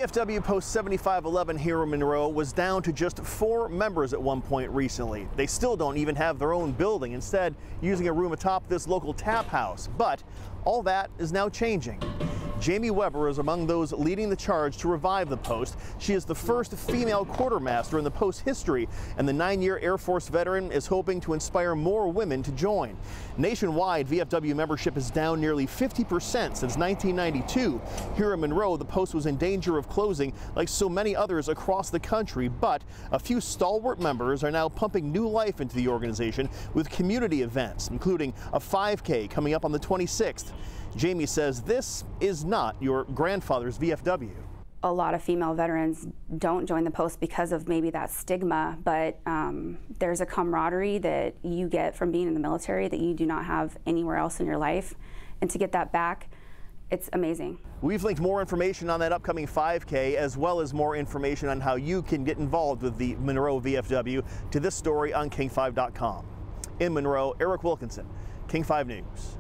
VFW Post 7511 here in Monroe was down to just 4 members at one point recently. They still don't even have their own building, instead using a room atop this local tap house. But all that is now changing. Jamie Weber is among those leading the charge to revive the post. She is the first female quartermaster in the post history, and the 9-year Air Force veteran is hoping to inspire more women to join. Nationwide, VFW membership is down nearly 50% since 1992. Here in Monroe, the post was in danger of closing like so many others across the country, but a few stalwart members are now pumping new life into the organization with community events, including a 5K coming up on the 26th. Jamie says this is not your grandfather's VFW. A lot of female veterans don't join the post because of maybe that stigma, but there's a camaraderie that you get from being in the military that you do not have anywhere else in your life. And to get that back, it's amazing. We've linked more information on that upcoming 5K, as well as more information on how you can get involved with the Monroe VFW, to this story on King5.com. In Monroe, Eric Wilkinson, King 5 News.